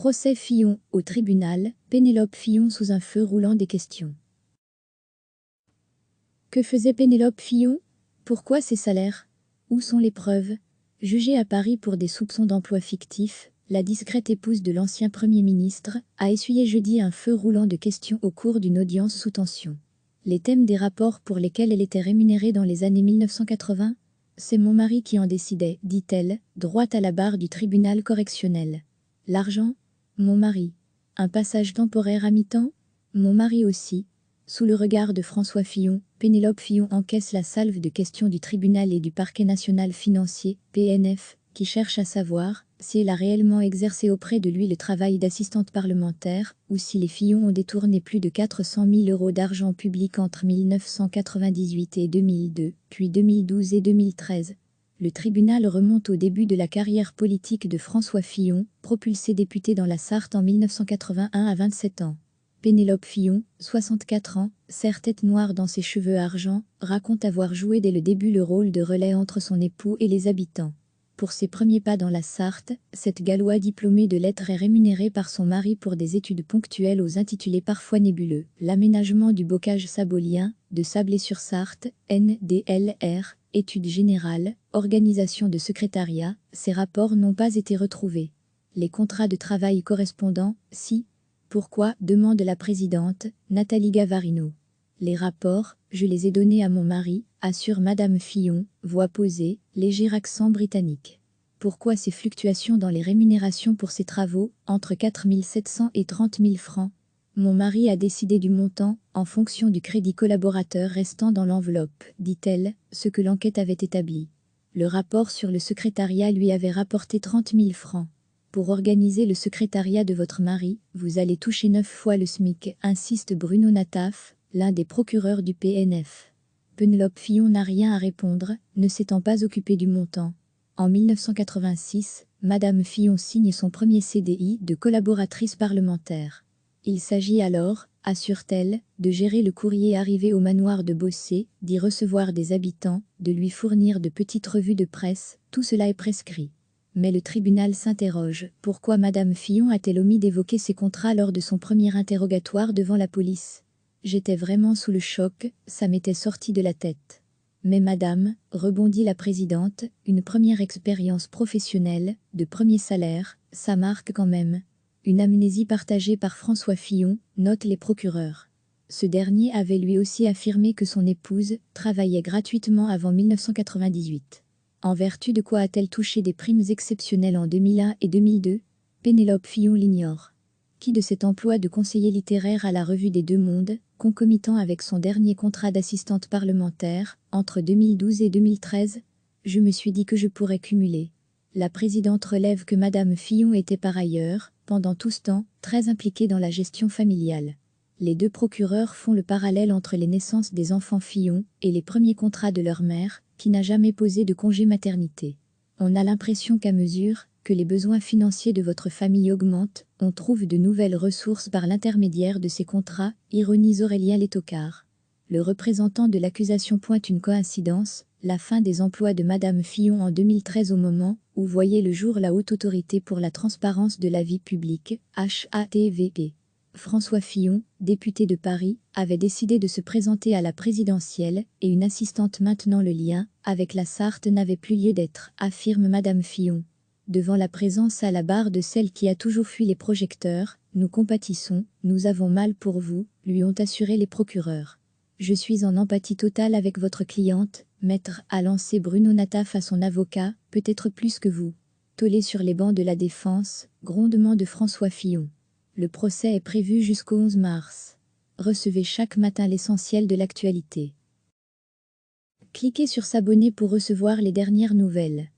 Procès Fillon au tribunal, Pénélope Fillon sous un feu roulant des questions. Que faisait Pénélope Fillon? Pourquoi ces salaires? Où sont les preuves? Jugée à Paris pour des soupçons d'emploi fictif, la discrète épouse de l'ancien Premier ministre a essuyé jeudi un feu roulant de questions au cours d'une audience sous tension. Les thèmes des rapports pour lesquels elle était rémunérée dans les années 1980? C'est mon mari qui en décidait, dit-elle, droite à la barre du tribunal correctionnel. L'argent? Mon mari. Un passage temporaire à mi-temps? Mon mari aussi. Sous le regard de François Fillon, Pénélope Fillon encaisse la salve de questions du tribunal et du parquet national financier, PNF, qui cherche à savoir si elle a réellement exercé auprès de lui le travail d'assistante parlementaire ou si les Fillon ont détourné plus de 400 000 € d'argent public entre 1998 et 2002, puis 2012 et 2013. Le tribunal remonte au début de la carrière politique de François Fillon, propulsé député dans la Sarthe en 1981 à 27 ans. Pénélope Fillon, 64 ans, serre tête noire dans ses cheveux argent, raconte avoir joué dès le début le rôle de relais entre son époux et les habitants. Pour ses premiers pas dans la Sarthe, cette Gallois diplômée de lettres est rémunérée par son mari pour des études ponctuelles aux intitulés parfois nébuleux. L'aménagement du bocage sabolien, de Sablé-sur-Sarthe, NDLR, études générales, organisation de secrétariat, ces rapports n'ont pas été retrouvés. Les contrats de travail correspondants, si. Pourquoi? Demande la présidente, Nathalie Gavarino. Les rapports, je les ai donnés à mon mari, assure Madame Fillon, voix posée, léger accent britannique. Pourquoi ces fluctuations dans les rémunérations pour ces travaux, entre 4 700 et 30 000 francs? Mon mari a décidé du montant, en fonction du crédit collaborateur restant dans l'enveloppe, dit-elle, ce que l'enquête avait établi. Le rapport sur le secrétariat lui avait rapporté 30 000 francs. Pour organiser le secrétariat de votre mari, vous allez toucher 9 fois le SMIC, insiste Bruno Nataf, l'un des procureurs du PNF. Pénélope Fillon n'a rien à répondre, ne s'étant pas occupée du montant. En 1986, Madame Fillon signe son premier CDI de collaboratrice parlementaire. Il s'agit alors, assure-t-elle, de gérer le courrier arrivé au manoir de Bossé, d'y recevoir des habitants, de lui fournir de petites revues de presse, tout cela est prescrit. Mais le tribunal s'interroge, pourquoi Madame Fillon a-t-elle omis d'évoquer ses contrats lors de son premier interrogatoire devant la police? J'étais vraiment sous le choc, ça m'était sorti de la tête. Mais madame, rebondit la présidente, une première expérience professionnelle, de premier salaire, ça marque quand même. Une amnésie partagée par François Fillon, notent les procureurs. Ce dernier avait lui aussi affirmé que son épouse travaillait gratuitement avant 1998. En vertu de quoi a-t-elle touché des primes exceptionnelles en 2001 et 2002? Pénélope Fillon l'ignore. Qui de cet emploi de conseiller littéraire à la Revue des Deux Mondes, concomitant avec son dernier contrat d'assistante parlementaire, entre 2012 et 2013? Je me suis dit que je pourrais cumuler. La présidente relève que Madame Fillon était par ailleurs, pendant tout ce temps, très impliquée dans la gestion familiale. Les deux procureurs font le parallèle entre les naissances des enfants Fillon et les premiers contrats de leur mère, qui n'a jamais posé de congé maternité. On a l'impression qu'à mesure que les besoins financiers de votre famille augmentent, on trouve de nouvelles ressources par l'intermédiaire de ces contrats, ironise Aurélien Létocard. Le représentant de l'accusation pointe une coïncidence, la fin des emplois de Madame Fillon en 2013 au moment où voyait le jour la Haute Autorité pour la transparence de la vie publique, HATVP. François Fillon, député de Paris, avait décidé de se présenter à la présidentielle et une assistante maintenant le lien avec la Sarthe n'avait plus lieu d'être, affirme Madame Fillon. Devant la présence à la barre de celle qui a toujours fui les projecteurs, nous compatissons, nous avons mal pour vous, lui ont assuré les procureurs. Je suis en empathie totale avec votre cliente, maître, a lancé Bruno Nataf à son avocat, peut-être plus que vous. Tollé sur les bancs de la défense, grondement de François Fillon. Le procès est prévu jusqu'au 11 mars. Recevez chaque matin l'essentiel de l'actualité. Cliquez sur s'abonner pour recevoir les dernières nouvelles.